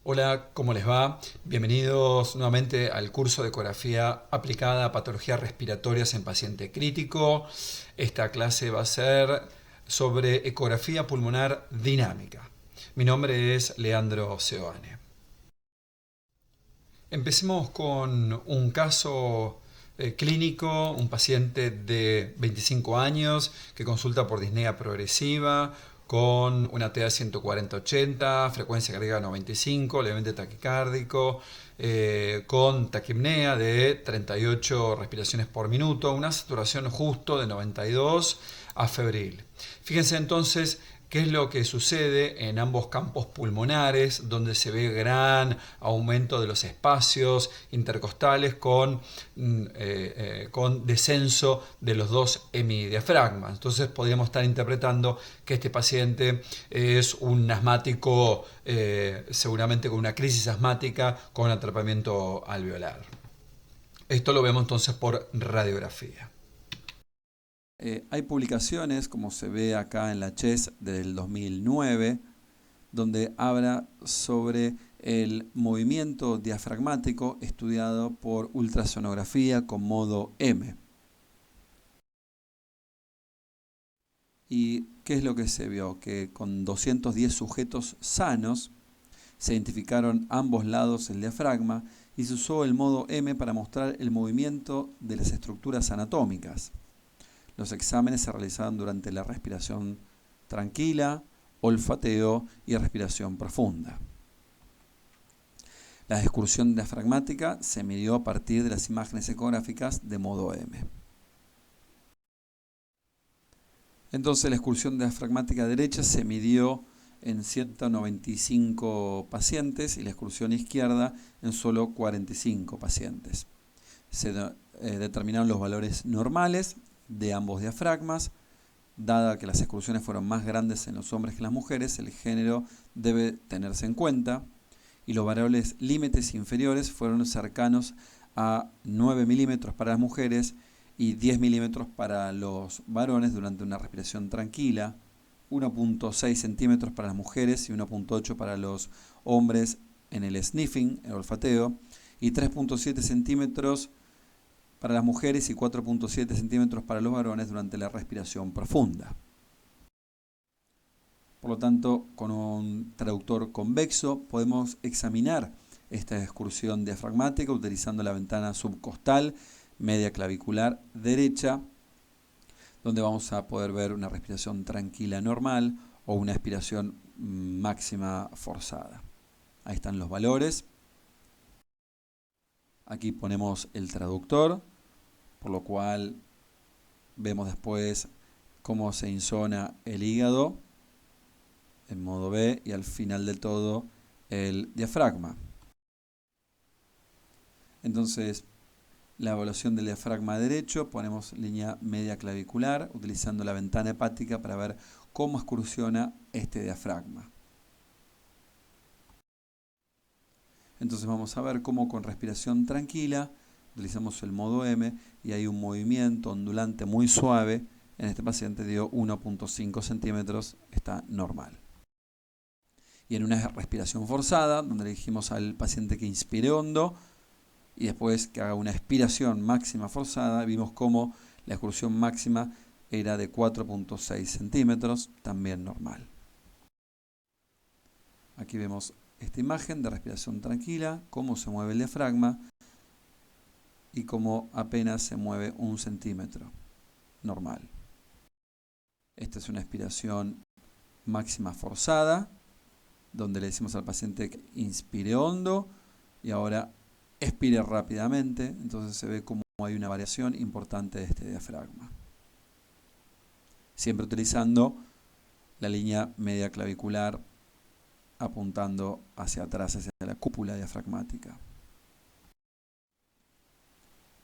Hola, ¿cómo les va? Bienvenidos nuevamente al curso de ecografía aplicada a patologías respiratorias en paciente crítico. Esta clase va a ser sobre ecografía pulmonar dinámica. Mi nombre es Leandro Seoane. Empecemos con un caso clínico, un paciente de 25 años que consulta por disnea progresiva con una TA 140-80, frecuencia cardíaca 95, levemente taquicárdico, con taquipnea de 38 respiraciones por minuto, una saturación justo de 92 a febril. Fíjense entonces qué es lo que sucede en ambos campos pulmonares, donde se ve gran aumento de los espacios intercostales con descenso de los dos hemidiafragmas. Entonces podríamos estar interpretando que este paciente es un asmático, seguramente con una crisis asmática con atrapamiento alveolar. Esto lo vemos entonces por radiografía. Hay publicaciones, como se ve acá en la CHES del 2009, donde habla sobre el movimiento diafragmático estudiado por ultrasonografía con modo M. ¿Y qué es lo que se vio? Que con 210 sujetos sanos se identificaron ambos lados del diafragma y se usó el modo M para mostrar el movimiento de las estructuras anatómicas. Los exámenes se realizaban durante la respiración tranquila, olfateo y respiración profunda. La excursión diafragmática se midió a partir de las imágenes ecográficas de modo M. Entonces la excursión diafragmática derecha se midió en 195 pacientes y la excursión izquierda en solo 45 pacientes. Se determinaron los valores normales de ambos diafragmas. Dada que las excursiones fueron más grandes en los hombres que en las mujeres, el género debe tenerse en cuenta y los variables límites inferiores fueron cercanos a 9 milímetros para las mujeres y 10 milímetros para los varones durante una respiración tranquila, 1.6 centímetros para las mujeres y 1.8 para los hombres en el sniffing, el olfateo, y 3.7 centímetros para las mujeres y 4.7 centímetros para los varones durante la respiración profunda. Por lo tanto, con un traductor convexo podemos examinar esta excursión diafragmática utilizando la ventana subcostal media clavicular derecha, donde vamos a poder ver una respiración tranquila normal o una expiración máxima forzada. Ahí están los valores. Aquí ponemos el traductor, por lo cual vemos después cómo se insona el hígado en modo B y al final de todo el diafragma. Entonces, la evaluación del diafragma derecho, ponemos línea media clavicular utilizando la ventana hepática para ver cómo excursiona este diafragma. Entonces vamos a ver cómo con respiración tranquila utilizamos el modo M y hay un movimiento ondulante muy suave. En este paciente dio 1.5 centímetros, está normal. Y en una respiración forzada, donde le dijimos al paciente que inspire hondo y después que haga una expiración máxima forzada, vimos cómo la excursión máxima era de 4.6 centímetros, también normal. Aquí vemos esta imagen de respiración tranquila, cómo se mueve el diafragma y cómo apenas se mueve 1 centímetro, normal. Esta es una expiración máxima forzada, donde le decimos al paciente que inspire hondo y ahora expire rápidamente, entonces se ve como hay una variación importante de este diafragma. Siempre utilizando la línea media clavicular apuntando hacia atrás, hacia la cúpula diafragmática.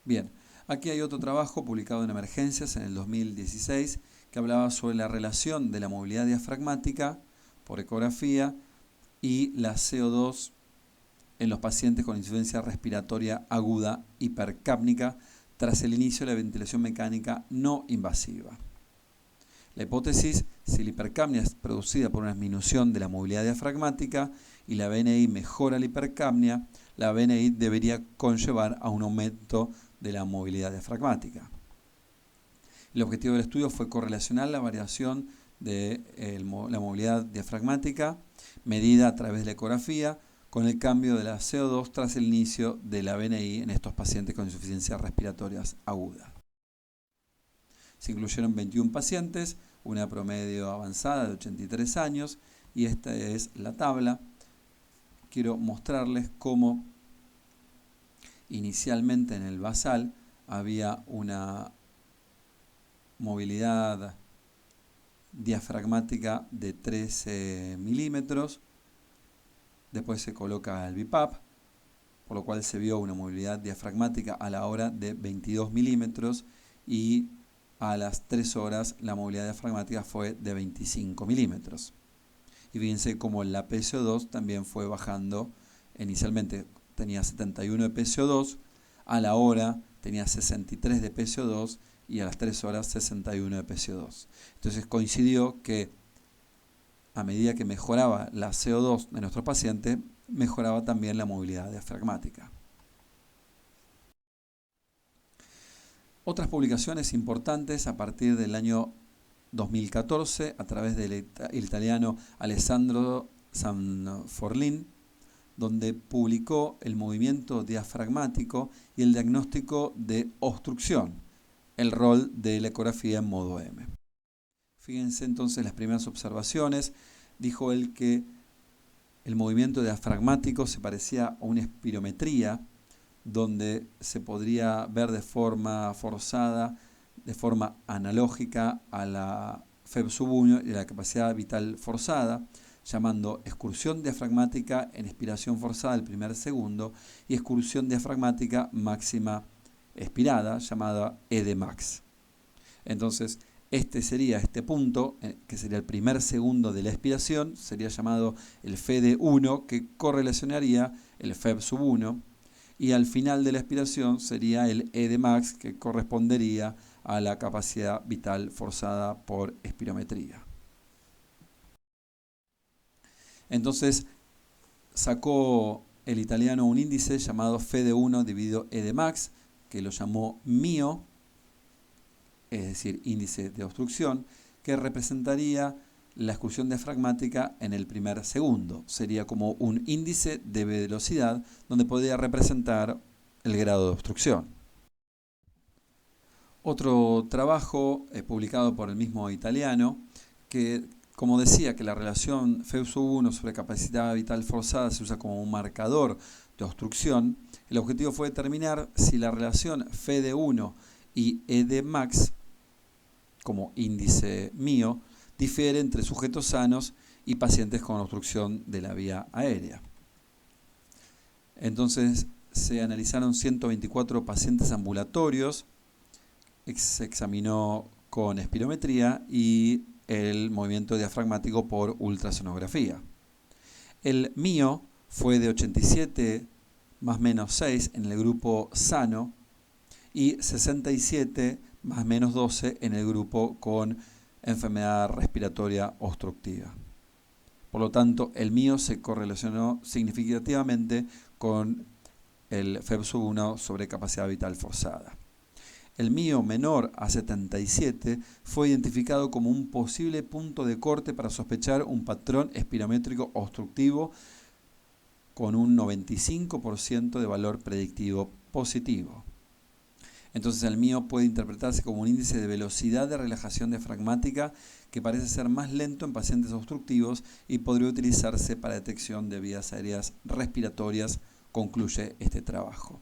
Bien, aquí hay otro trabajo publicado en Emergencias en el 2016 que hablaba sobre la relación de la movilidad diafragmática por ecografía y la CO2 en los pacientes con insuficiencia respiratoria aguda hipercápnica tras el inicio de la ventilación mecánica no invasiva. La hipótesis: si la hipercapnia es producida por una disminución de la movilidad diafragmática y la BNI mejora la hipercapnia, la BNI debería conllevar a un aumento de la movilidad diafragmática. El objetivo del estudio fue correlacionar la variación de la movilidad diafragmática medida a través de la ecografía con el cambio de la CO2 tras el inicio de la BNI en estos pacientes con insuficiencias respiratorias agudas. Se incluyeron 21 pacientes, una promedio avanzada de 83 años, y esta es la tabla. Quiero mostrarles cómo inicialmente en el basal había una movilidad diafragmática de 13 milímetros, después se coloca el BiPAP, por lo cual se vio una movilidad diafragmática a la hora de 22 milímetros y a las 3 horas la movilidad diafragmática fue de 25 milímetros. Y fíjense cómo la PCO2 también fue bajando. Inicialmente tenía 71 de PCO2, a la hora tenía 63 de PCO2 y a las 3 horas 61 de PCO2. Entonces coincidió que a medida que mejoraba la CO2 de nuestro paciente, mejoraba también la movilidad diafragmática. Otras publicaciones importantes a partir del año 2014 a través del italiano Alessandro Sanforlin, donde publicó el movimiento diafragmático y el diagnóstico de obstrucción, el rol de la ecografía en modo M. Fíjense entonces las primeras observaciones. Dijo él que el movimiento diafragmático se parecía a una espirometría, donde se podría ver de forma forzada, de forma analógica a la FEB1 y a la capacidad vital forzada, llamando excursión diafragmática en expiración forzada el primer segundo y excursión diafragmática máxima expirada, llamada EDMAX. Entonces, este punto, que sería el primer segundo de la expiración, sería llamado el FED1, que correlacionaría el FEB1, y al final de la expiración sería el EDMAX, que correspondería a la capacidad vital forzada por espirometría. Entonces sacó el italiano un índice llamado FED1 dividido EDMAX, que lo llamó MIO, es decir, índice de obstrucción, que representaría la excursión diafragmática en el primer segundo. Sería como un índice de velocidad donde podría representar el grado de obstrucción. Otro trabajo publicado por el mismo italiano, que como decía que la relación FEB1 sobre capacidad vital forzada se usa como un marcador de obstrucción, el objetivo fue determinar si la relación FED1 y EDMAX, como índice MIO, difiere entre sujetos sanos y pacientes con obstrucción de la vía aérea. Entonces se analizaron 124 pacientes ambulatorios, se examinó con espirometría y el movimiento diafragmático por ultrasonografía. El MIO fue de 87 más menos 6 en el grupo sano y 67 más menos 12 en el grupo con enfermedad respiratoria obstructiva. Por lo tanto, el MIO se correlacionó significativamente con el FEB1 sobre capacidad vital forzada. El MIO menor a 77 fue identificado como un posible punto de corte para sospechar un patrón espirométrico obstructivo con un 95% de valor predictivo positivo. Entonces el MIO puede interpretarse como un índice de velocidad de relajación diafragmática que parece ser más lento en pacientes obstructivos y podría utilizarse para detección de vías aéreas respiratorias, concluye este trabajo.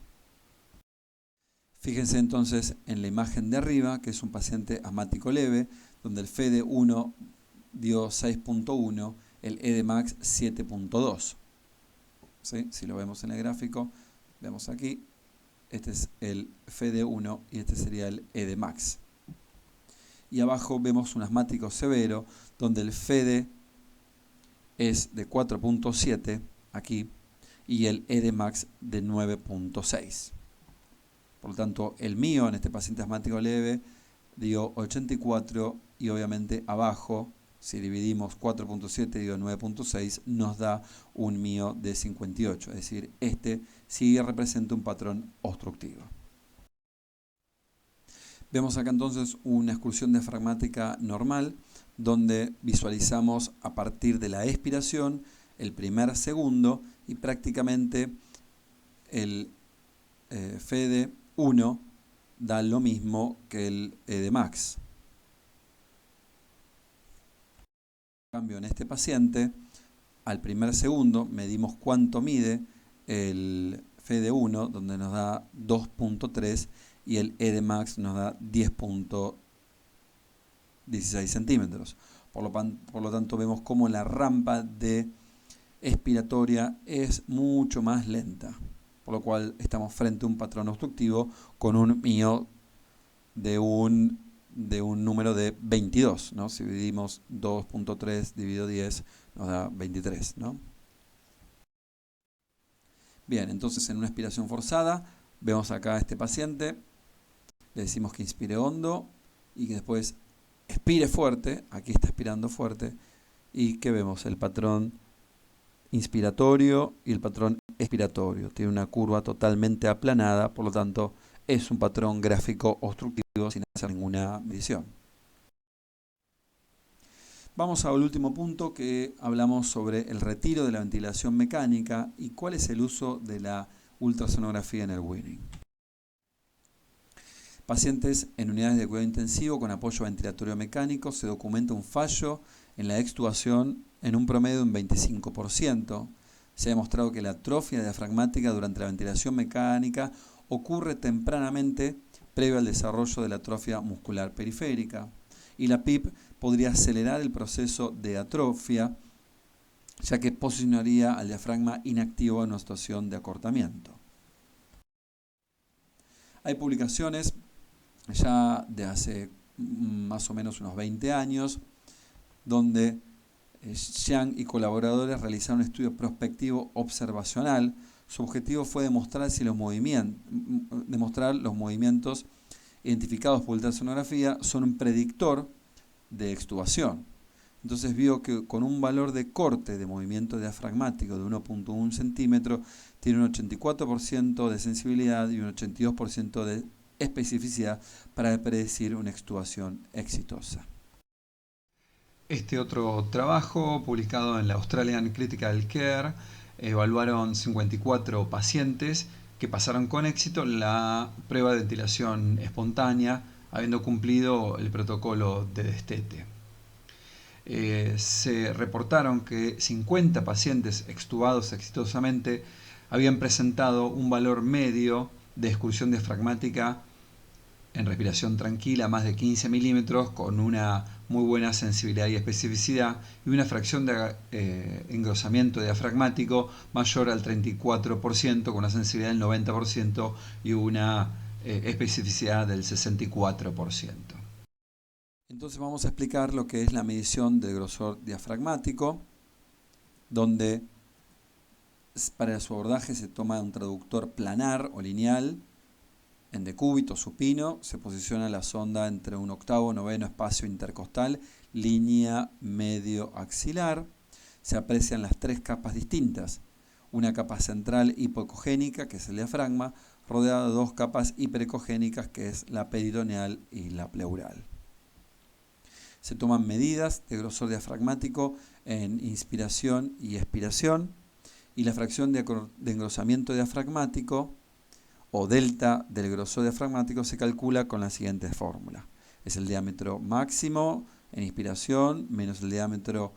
Fíjense entonces en la imagen de arriba, que es un paciente asmático leve, donde el FED1 dio 6.1, el EDMAX 7.2. ¿Sí? Si lo vemos en el gráfico, vemos aquí. Este es el FED1 y este sería el EDMAX. Y abajo vemos un asmático severo donde el FED es de 4.7 aquí y el EDMAX de 9.6. Por lo tanto, el MIO en este paciente asmático leve dio 84 y obviamente abajo, si dividimos 4.7 dio 9.6, nos da un mío de 58. Es decir, este sí representa un patrón obstructivo. Vemos acá entonces una excursión diafragmática normal, donde visualizamos a partir de la expiración el primer segundo y prácticamente el FED 1 da lo mismo que el EDMAX. En cambio, en este paciente, al primer segundo medimos cuánto mide el FED 1, donde nos da 2.3 y el EDMAX nos da 10.16 centímetros. Por lo tanto, vemos cómo la rampa de expiratoria es mucho más lenta, por lo cual estamos frente a un patrón obstructivo con un mío de un número de 22, ¿no? Si dividimos 2.3 dividido 10 nos da 23, ¿no? Bien, entonces en una expiración forzada vemos acá a este paciente, le decimos que inspire hondo y que después expire fuerte, aquí está expirando fuerte, y que vemos el patrón inspiratorio y el patrón expiratorio. Tiene una curva totalmente aplanada, por lo tanto es un patrón gráfico obstructivo sin hacer ninguna medición. Vamos al último punto, que hablamos sobre el retiro de la ventilación mecánica y cuál es el uso de la ultrasonografía en el Winning. Pacientes en unidades de cuidado intensivo con apoyo ventilatorio mecánico, se documenta un fallo en la extubación en un promedio de un 25%. Se ha demostrado que la atrofia diafragmática durante la ventilación mecánica ocurre tempranamente previo al desarrollo de la atrofia muscular periférica. Y la PIP podría acelerar el proceso de atrofia, ya que posicionaría al diafragma inactivo en una situación de acortamiento. Hay publicaciones ya de hace más o menos unos 20 años, donde Xiang y colaboradores realizaron un estudio prospectivo observacional. Su objetivo fue demostrar los movimientos identificados por ultrasonografía son un predictor de extubación. Entonces vio que con un valor de corte de movimiento diafragmático de 1.1 centímetro tiene un 84% de sensibilidad y un 82% de especificidad para predecir una extubación exitosa. Este otro trabajo, publicado en la Australian Critical Care, evaluaron 54 pacientes que pasaron con éxito la prueba de ventilación espontánea, habiendo cumplido el protocolo de destete. Se reportaron que 50 pacientes extubados exitosamente habían presentado un valor medio de excursión diafragmática en respiración tranquila, más de 15 milímetros, con una muy buena sensibilidad y especificidad, y una fracción de engrosamiento diafragmático mayor al 34%, con una sensibilidad del 90% y una especificidad del 64%. Entonces vamos a explicar lo que es la medición del grosor diafragmático, donde para su abordaje se toma un traductor planar o lineal en decúbito supino, se posiciona la sonda entre un octavo noveno espacio intercostal, línea medio axilar. Se aprecian las tres capas distintas: una capa central hipoecogénica, que es el diafragma, rodeada de dos capas hiperecogénicas, que es la peritoneal y la pleural. Se toman medidas de grosor diafragmático en inspiración y expiración, y la fracción de engrosamiento diafragmático o delta del grosor diafragmático se calcula con la siguiente fórmula. Es el diámetro máximo en inspiración menos el diámetro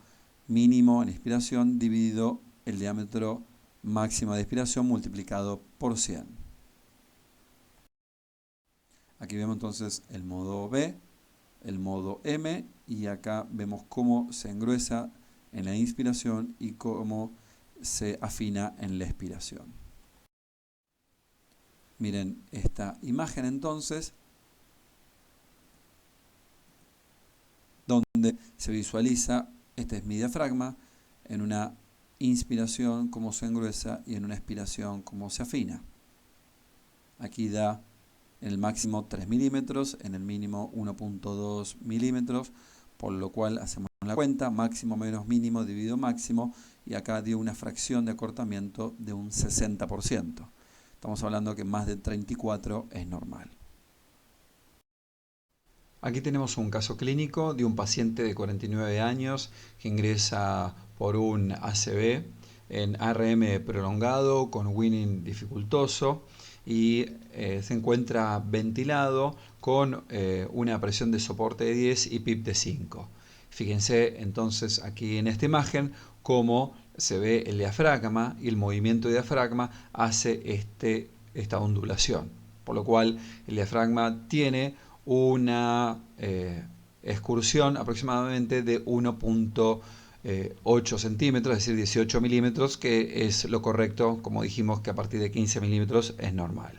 mínimo en expiración dividido el diámetro máximo de expiración multiplicado por 100. Aquí vemos entonces el modo B, el modo M, y acá vemos cómo se engruesa en la inspiración y cómo se afina en la expiración. Miren esta imagen entonces, donde se visualiza, este es mi diafragma, en una inspiración cómo se engruesa y en una expiración cómo se afina. Aquí da en el máximo 3 milímetros, en el mínimo 1.2 milímetros, por lo cual hacemos la cuenta, máximo menos mínimo dividido máximo, y acá dio una fracción de acortamiento de un 60%. Estamos hablando que más de 34 es normal. Aquí tenemos un caso clínico de un paciente de 49 años que ingresa por un ACV en ARM prolongado con winning dificultoso y se encuentra ventilado con una presión de soporte de 10 y PIP de 5. Fíjense entonces aquí en esta imagen cómo se ve el diafragma y el movimiento de diafragma hace esta ondulación, por lo cual el diafragma tiene una excursión aproximadamente de 1.8 centímetros, es decir, 18 milímetros, que es lo correcto, como dijimos que a partir de 15 milímetros es normal.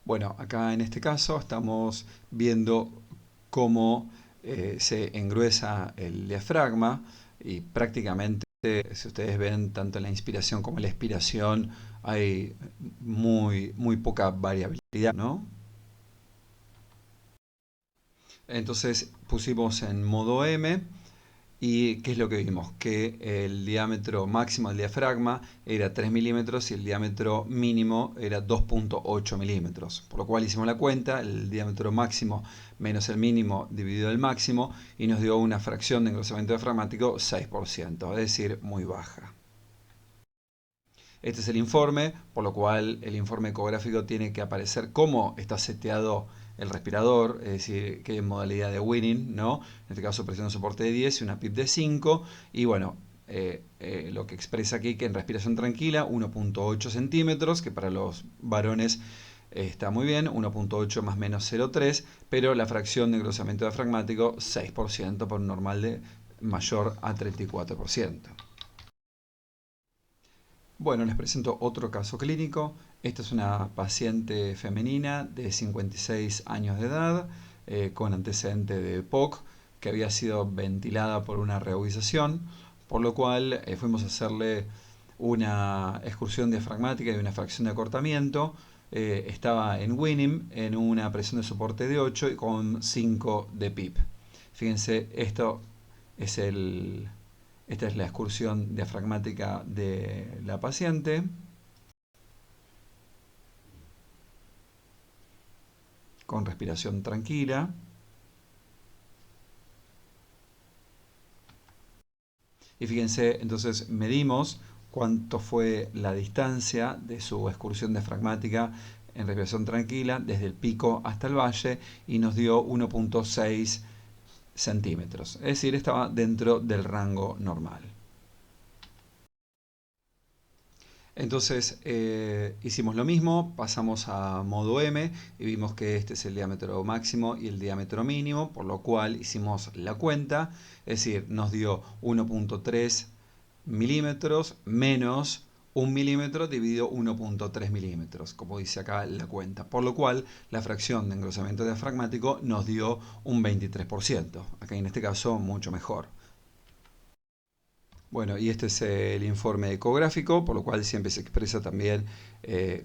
Bueno, acá en este caso estamos viendo cómo se engruesa el diafragma y prácticamente, si ustedes ven, tanto en la inspiración como en la expiración hay muy poca variabilidad, ¿no? Entonces pusimos en modo M y ¿qué es lo que vimos? Que el diámetro máximo del diafragma era 3 milímetros y el diámetro mínimo era 2.8 milímetros. Por lo cual hicimos la cuenta, el diámetro máximo menos el mínimo dividido el máximo y nos dio una fracción de engrosamiento diafragmático 6%, es decir, muy baja. Este es el informe, por lo cual el informe ecográfico tiene que aparecer cómo está seteado el respirador, es decir, qué modalidad de winning, ¿no? En este caso presión de soporte de 10 y una PIP de 5. Y bueno, lo que expresa aquí que en respiración tranquila 1.8 centímetros, que para los varones está muy bien, 1.8 más menos 0.3, pero la fracción de engrosamiento diafragmático 6% por un normal de mayor a 34%. Bueno, les presento otro caso clínico. Esta es una paciente femenina de 56 años de edad con antecedente de POC que había sido ventilada por una reagudización, por lo cual fuimos a hacerle una excursión diafragmática y una fracción de acortamiento. Estaba en winning en una presión de soporte de 8 y con 5 de PIP. Fíjense, esta es la excursión diafragmática de la paciente. Con respiración tranquila. Y fíjense, entonces medimos cuánto fue la distancia de su excursión diafragmática en respiración tranquila desde el pico hasta el valle y nos dio 1.6 centímetros. Es decir, estaba dentro del rango normal. Entonces hicimos lo mismo, pasamos a modo M y vimos que este es el diámetro máximo y el diámetro mínimo, por lo cual hicimos la cuenta, es decir, nos dio 1.3 milímetros menos 1 milímetro dividido 1.3 milímetros, como dice acá la cuenta, por lo cual la fracción de engrosamiento diafragmático nos dio un 23%, acá en este caso mucho mejor. Bueno, y este es el informe ecográfico, por lo cual siempre se expresa también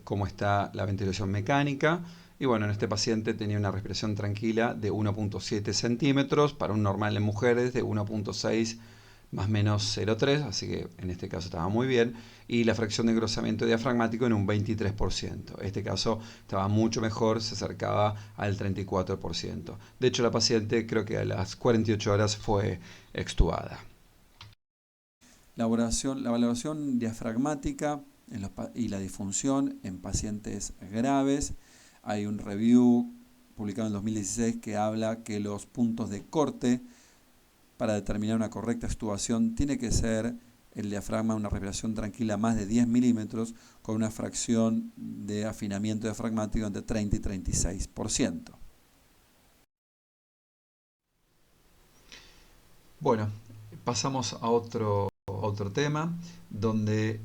cómo está la ventilación mecánica. Y bueno, en este paciente tenía una respiración tranquila de 1.7 centímetros, para un normal en mujeres de 1.6 más menos 0.3, así que en este caso estaba muy bien. Y la fracción de engrosamiento diafragmático en un 23%. En este caso estaba mucho mejor, se acercaba al 34%. De hecho, la paciente creo que a las 48 horas fue extubada. La valoración diafragmática y la disfunción en pacientes graves. Hay un review publicado en 2016 que habla que los puntos de corte para determinar una correcta extubación tiene que ser el diafragma, una respiración tranquila más de 10 milímetros con una fracción de afinamiento diafragmático entre 30 y 36%. Bueno, pasamos a otro tema donde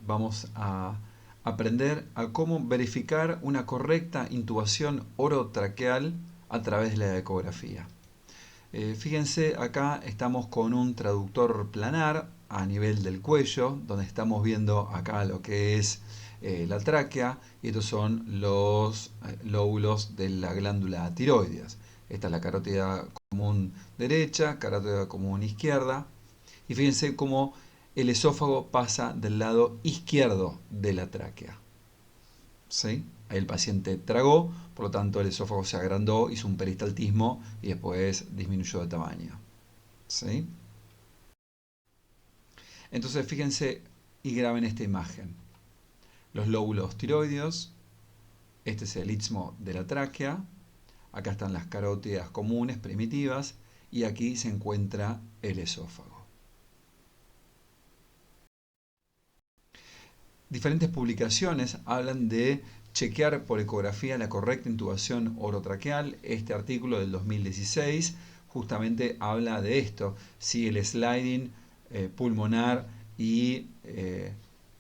vamos a aprender a cómo verificar una correcta intubación orotraqueal a través de la ecografía. Fíjense, acá estamos con un traductor planar a nivel del cuello, donde estamos viendo acá lo que es la tráquea, y estos son los lóbulos de la glándula tiroides. Esta es la carótida común derecha, carótida común izquierda, y fíjense cómo el esófago pasa del lado izquierdo de la tráquea. ¿Sí? Ahí el paciente tragó, por lo tanto el esófago se agrandó, hizo un peristaltismo y después disminuyó de tamaño. ¿Sí? Entonces fíjense y graben esta imagen. Los lóbulos tiroideos, este es el istmo de la tráquea, acá están las carótidas comunes primitivas y aquí se encuentra el esófago. Diferentes publicaciones hablan de chequear por ecografía la correcta intubación orotraqueal. Este artículo del 2016 justamente habla de esto, si el sliding pulmonar y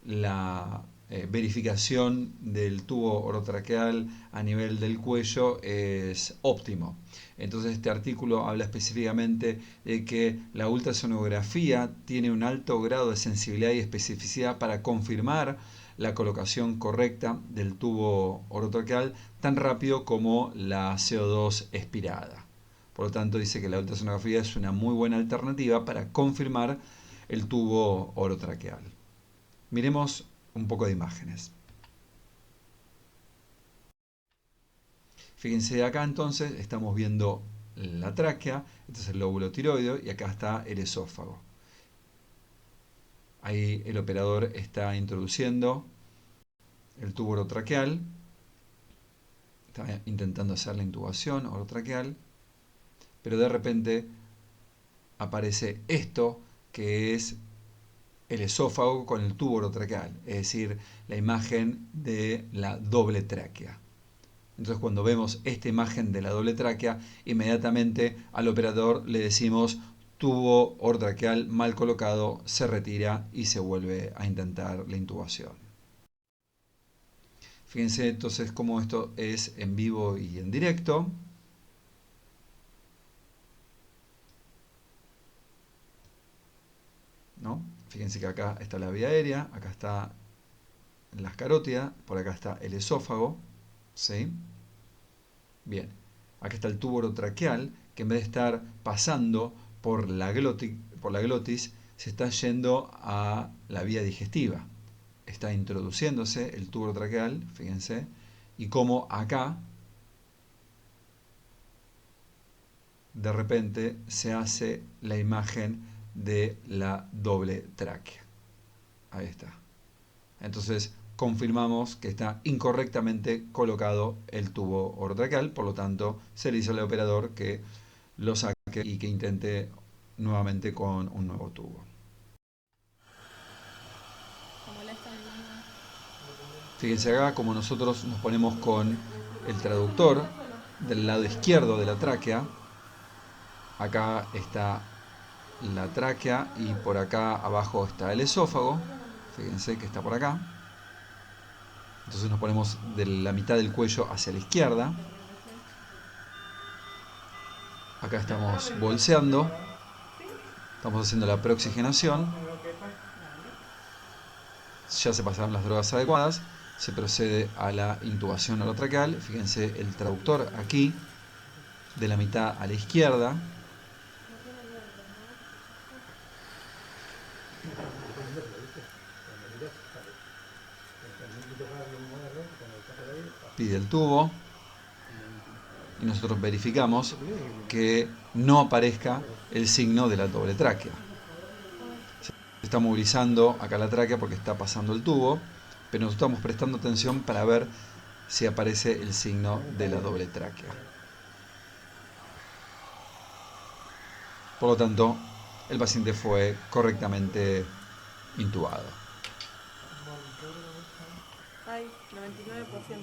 la verificación del tubo orotraqueal a nivel del cuello es óptimo. Entonces este artículo habla específicamente de que la ultrasonografía tiene un alto grado de sensibilidad y especificidad para confirmar la colocación correcta del tubo orotraqueal tan rápido como la CO2 expirada. Por lo tanto, dice que la ultrasonografía es una muy buena alternativa para confirmar el tubo orotraqueal. Miremos un poco de imágenes. Fíjense acá entonces, estamos viendo la tráquea, este es el lóbulo tiroideo y acá está el esófago. Ahí el operador está introduciendo el tubo orotraqueal, está intentando hacer la intubación orotraqueal, pero de repente aparece esto que es el esófago con el tubo orotraqueal, es decir, la imagen de la doble tráquea. Entonces cuando vemos esta imagen de la doble tráquea, inmediatamente al operador le decimos tubo orotraqueal mal colocado, se retira y se vuelve a intentar la intubación. Fíjense entonces cómo esto es en vivo y en directo. ¿No? Fíjense que acá está la vía aérea, acá está las carótidas, por acá está el esófago. ¿Sí? Bien, acá está el tubo orotraqueal, que en vez de estar pasando por la glotis, se está yendo a la vía digestiva. Está introduciéndose el tubo orotraqueal, fíjense, y cómo acá de repente se hace la imagen de la doble tráquea. Ahí está. Entonces confirmamos que está incorrectamente colocado el tubo orotraqueal, por lo tanto se le dice al operador que lo saque y que intente nuevamente con un nuevo tubo. Fíjense acá como nosotros nos ponemos con el traductor del lado izquierdo de la tráquea. Acá está la tráquea y por acá abajo está el esófago. Fíjense que está por acá. Entonces nos ponemos de la mitad del cuello hacia la izquierda. Acá estamos bolseando. Estamos haciendo la preoxigenación. Ya se pasaron las drogas adecuadas. Se procede a la intubación orotraqueal. Fíjense el traductor aquí, de la mitad a la izquierda. Pide el tubo. Y nosotros verificamos que no aparezca el signo de la doble tráquea. Se está movilizando acá la tráquea porque está pasando el tubo, pero nos estamos prestando atención para ver si aparece el signo de la doble tráquea. Por lo tanto, el paciente fue correctamente intubado. Hay 99%.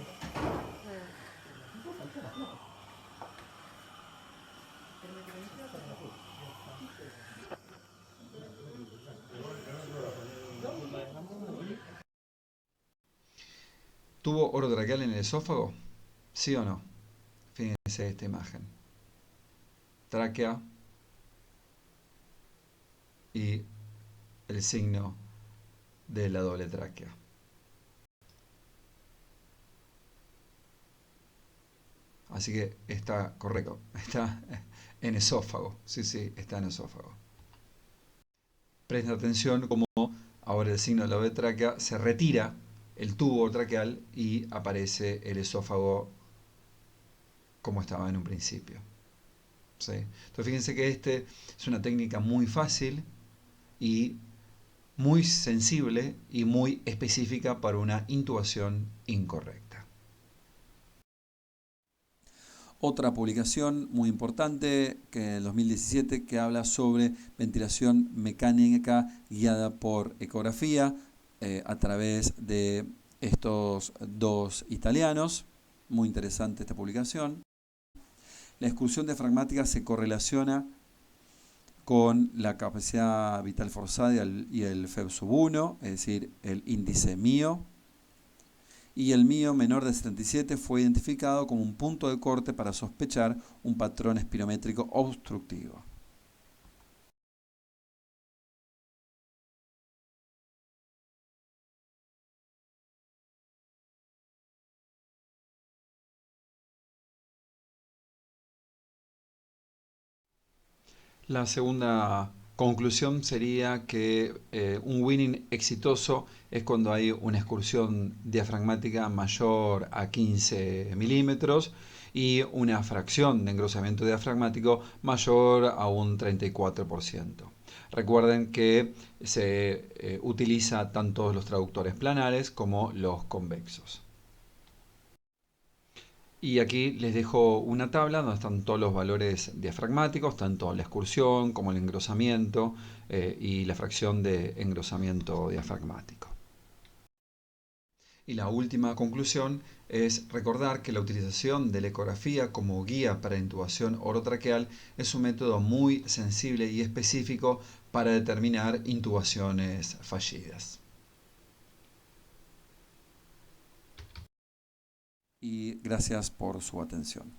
¿Tuvo orotraqueal en el esófago? ¿Sí o no? Fíjense esta imagen. Tráquea y el signo de la doble tráquea. Así que está correcto, está en esófago, sí, está en esófago. Presta atención como ahora el signo de la tráquea se retira el tubo traqueal y aparece el esófago como estaba en un principio. ¿Sí? Entonces fíjense que es una técnica muy fácil y muy sensible y muy específica para una intubación incorrecta. Otra publicación muy importante que en el 2017 que habla sobre ventilación mecánica guiada por ecografía a través de estos dos italianos. Muy interesante esta publicación. La excursión diafragmática se correlaciona con la capacidad vital forzada y el FEB sub 1, es decir, el índice MIO. Y el MIO menor de 77 fue identificado como un punto de corte para sospechar un patrón espirométrico obstructivo. La segunda conclusión sería que un winning exitoso es cuando hay una excursión diafragmática mayor a 15 milímetros y una fracción de engrosamiento diafragmático mayor a un 34%. Recuerden que se utiliza tanto los traductores planares como los convexos. Y aquí les dejo una tabla donde están todos los valores diafragmáticos, tanto la excursión como el engrosamiento y la fracción de engrosamiento diafragmático. Y la última conclusión es recordar que la utilización de la ecografía como guía para intubación orotraqueal es un método muy sensible y específico para determinar intubaciones fallidas. Y gracias por su atención.